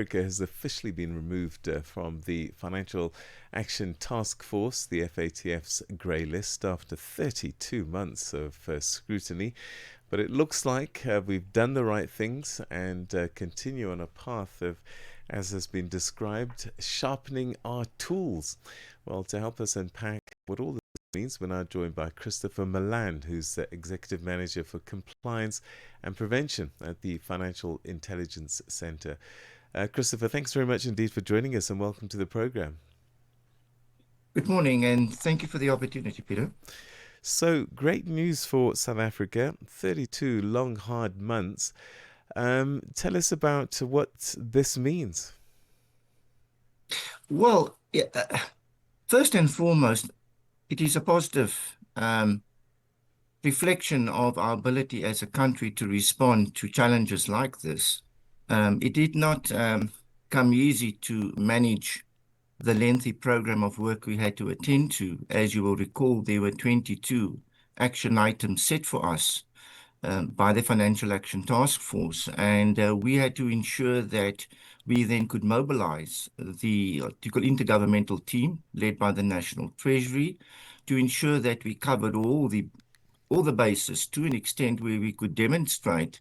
Africa has officially been removed from the Financial Action Task Force, the FATF's grey list, after 32 months of scrutiny. But it looks like we've done the right things and continue on a path of, as has been described, sharpening our tools. Well, to help us unpack what all this means, we're now joined by Christopher Malan, who's the Executive Manager for Compliance and Prevention at the Financial Intelligence Centre. Christopher, thanks very much indeed for joining us and welcome to the program. Good morning, and thank you for the opportunity, Peter. So, great news for South Africa, 32 long, hard months. Tell us about what this means. Well, first and foremost, it is a positive reflection of our ability as a country to respond to challenges like this. It did not come easy to manage the lengthy program of work we had to attend to. As you will recall, there were 22 action items set for us by the Financial Action Task Force, and we had to ensure that we then could mobilize the intergovernmental team led by the National Treasury to ensure that we covered all the bases to an extent where we could demonstrate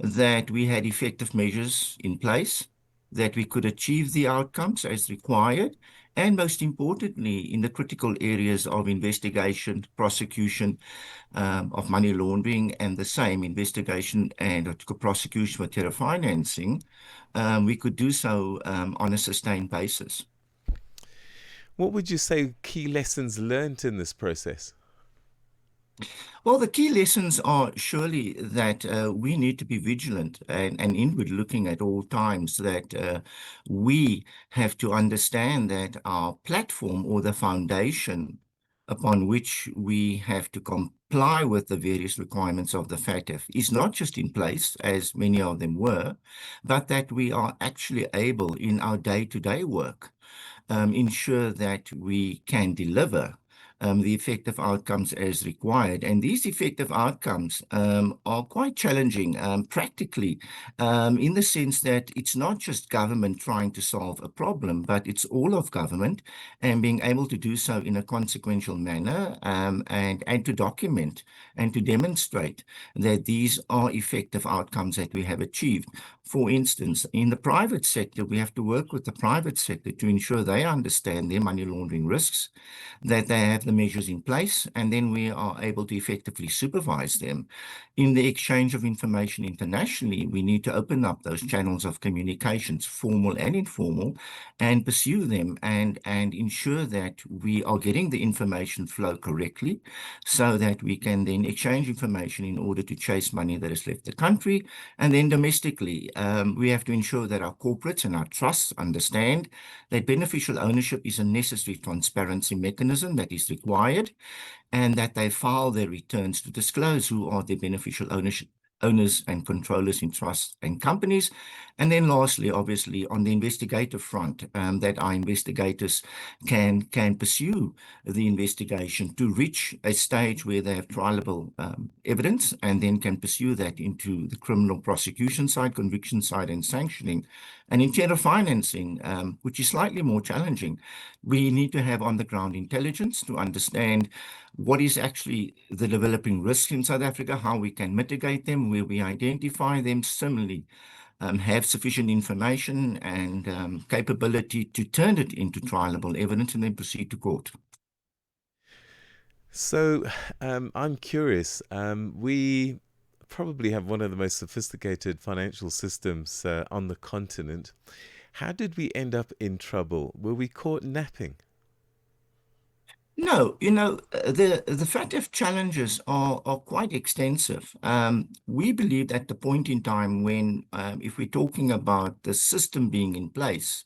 that we had effective measures in place, that we could achieve the outcomes as required, and most importantly, in the critical areas of investigation, prosecution of money laundering, and the same investigation and prosecution for terror financing, we could do so on a sustained basis. What would you say key lessons learned in this process? Well, the key lessons are surely that we need to be vigilant and inward looking at all times, that we have to understand that our platform or the foundation upon which we have to comply with the various requirements of the FATF is not just in place, as many of them were, but that we are actually able in our day-to-day work ensure that we can deliver the effective outcomes as required. And these effective outcomes are quite challenging practically in the sense that it's not just government trying to solve a problem, but it's all of government and being able to do so in a consequential manner and to document and to demonstrate that these are effective outcomes that we have achieved. For instance, in the private sector, we have to work with the private sector to ensure they understand their money laundering risks, that they have the measures in place, and then we are able to effectively supervise them. In the exchange of information internationally, we need to open up those channels of communications, formal and informal, and pursue them and ensure that we are getting the information flow correctly so that we can then exchange information in order to chase money that has left the country. And then domestically, we have to ensure that our corporates and our trusts understand that beneficial ownership is a necessary transparency mechanism that is required, and that they file their returns to disclose who are the beneficial owners and controllers in trusts and companies. And then lastly, obviously, on the investigative front, that our investigators can pursue the investigation to reach a stage where they have trialable evidence and then can pursue that into the criminal prosecution side, conviction side, and sanctioning. And in terror financing, which is slightly more challenging, we need to have on-the-ground intelligence to understand what is actually the developing risks in South Africa, how we can mitigate them, where we identify them. Similarly, have sufficient information and capability to turn it into trialable evidence and then proceed to court. So I'm curious. We probably have one of the most sophisticated financial systems on the continent. How did we end up in trouble? Were we caught napping? No, the FATF challenges are quite extensive. We believed at the point in time when, if we're talking about the system being in place,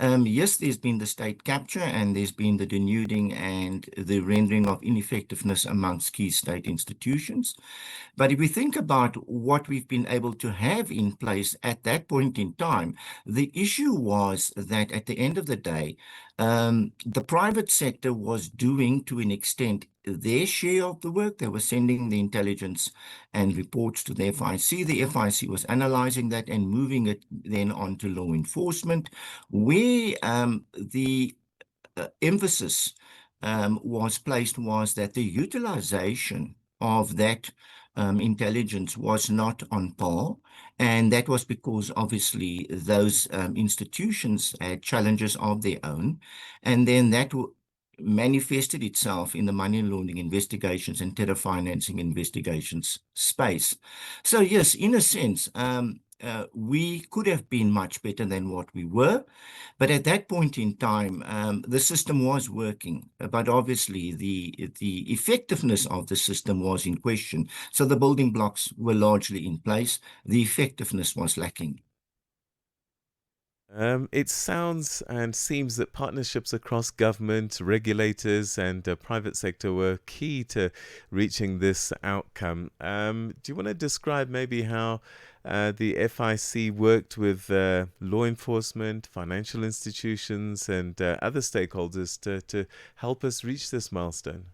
yes, there's been the state capture and there's been the denuding and the rendering of ineffectiveness amongst key state institutions. But if we think about what we've been able to have in place at that point in time, the issue was that at the end of the day, the private sector was doing to an extent their share of the work. They were sending the intelligence and reports to the FIC. The FIC was analyzing that and moving it then on to law enforcement, where the emphasis was placed was that the utilization of that intelligence was not on par. And that was because obviously those institutions had challenges of their own. And then that manifested itself in the money laundering investigations and terror financing investigations space. So yes, in a sense, we could have been much better than what we were. But at that point in time, the system was working, but obviously the effectiveness of the system was in question. So the building blocks were largely in place. The effectiveness was lacking. It sounds and seems that partnerships across government, regulators, and private sector were key to reaching this outcome. Do you want to describe maybe how the FIC worked with law enforcement, financial institutions, and other stakeholders to help us reach this milestone?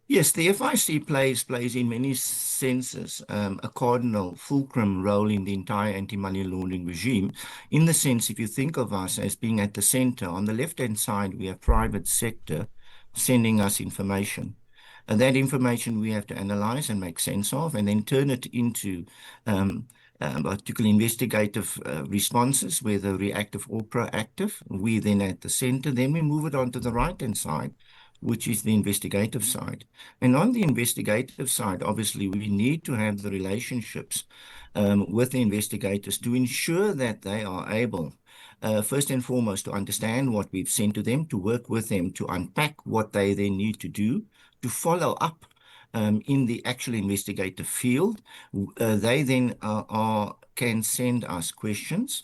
Yes, the FIC plays in many senses a cardinal fulcrum role in the entire anti-money laundering regime. In the sense, if you think of us as being at the center, on the left-hand side, we have private sector sending us information. And that information we have to analyze and make sense of, and then turn it into particularly investigative responses, whether reactive or proactive. We then at the center, then we move it on to the right-hand side, which is the investigative side. And on the investigative side, obviously, we need to have the relationships with the investigators to ensure that they are able, first and foremost, to understand what we've sent to them, to work with them, to unpack what they then need to do, to follow up in the actual investigative field. They then can send us questions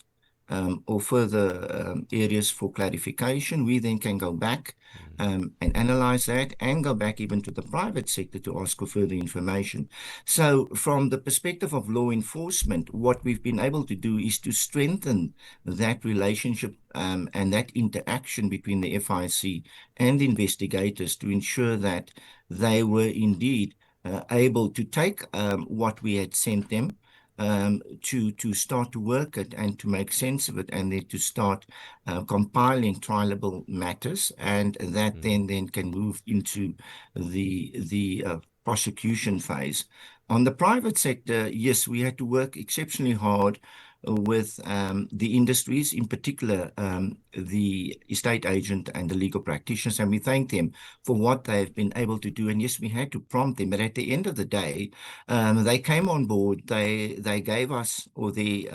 or further areas for clarification. We then can go back and analyze that and go back even to the private sector to ask for further information. So from the perspective of law enforcement, what we've been able to do is to strengthen that relationship and that interaction between the FIC and investigators to ensure that they were indeed able to take what we had sent them to start to work it and to make sense of it, and then to start compiling trialable matters, and that then can move into the prosecution phase. On the private sector, yes, we had to work exceptionally hard with the industries, in particular the estate agent and the legal practitioners, and we thank them for what they've been able to do. And yes, we had to prompt them, but at the end of the day, they came on board. They gave us, or the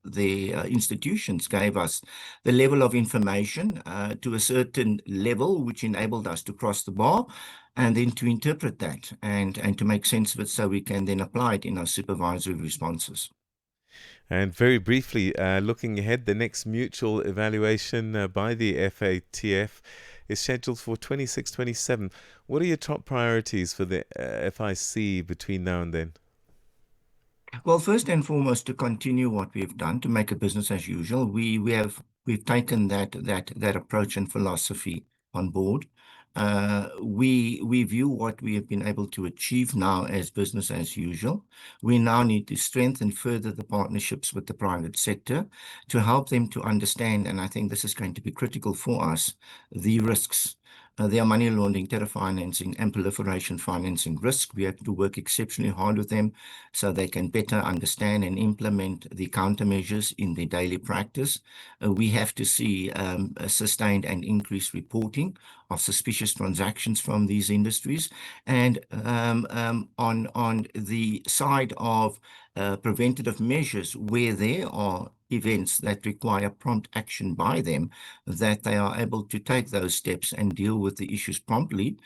institutions gave us the level of information to a certain level, which enabled us to cross the bar, and then to interpret that and to make sense of it so we can then apply it in our supervisory responses. And very briefly, looking ahead, the next mutual evaluation by the FATF is scheduled for 26-27. What are your top priorities for the FIC between now and then? Well, first and foremost, to continue what we've done, to make it business as usual. We've taken that approach and philosophy on board. We view what we have been able to achieve now as business as usual. We now need to strengthen further the partnerships with the private sector to help them to understand, and I think this is going to be critical for us, the risks. There are money laundering, terror financing, and proliferation financing risk. We have to work exceptionally hard with them so they can better understand and implement the countermeasures in their daily practice. We have to see a sustained and increased reporting of suspicious transactions from these industries. And on the side of preventative measures, where there are events that require prompt action by them, that they are able to take those steps and deal with the issues promptly.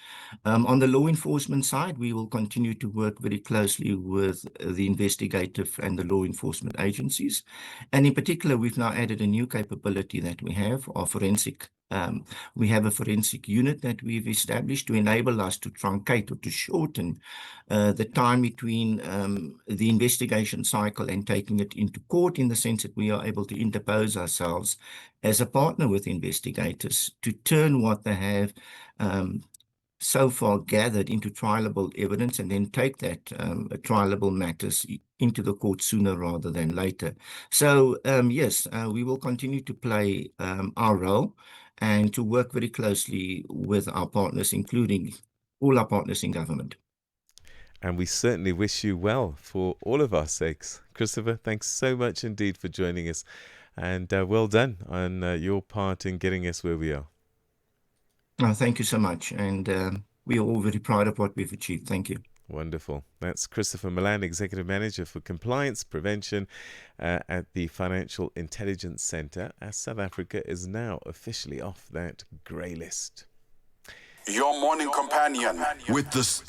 On the law enforcement side, we will continue to work very closely with the investigative and the law enforcement agencies. And in particular, we've now added a new capability that we have, our forensic. We have a forensic unit that we've established to enable us to truncate or to shorten the time between the investigation cycle and taking it into court, in the sense that we are able to interpose ourselves as a partner with investigators to turn what they have so far gathered into trialable evidence and then take that trialable matters into the court sooner rather than later. So, yes, we will continue to play our role and to work very closely with our partners, including all our partners in government. And we certainly wish you well for all of our sakes. Christopher, thanks so much indeed for joining us. And well done on your part in getting us where we are. Thank you so much. And we are all very proud of what we've achieved. Thank you. Wonderful. That's Christopher Malan, Executive Manager for Compliance Prevention at the Financial Intelligence Centre, as South Africa is now officially off that grey list. Your morning companion with the story.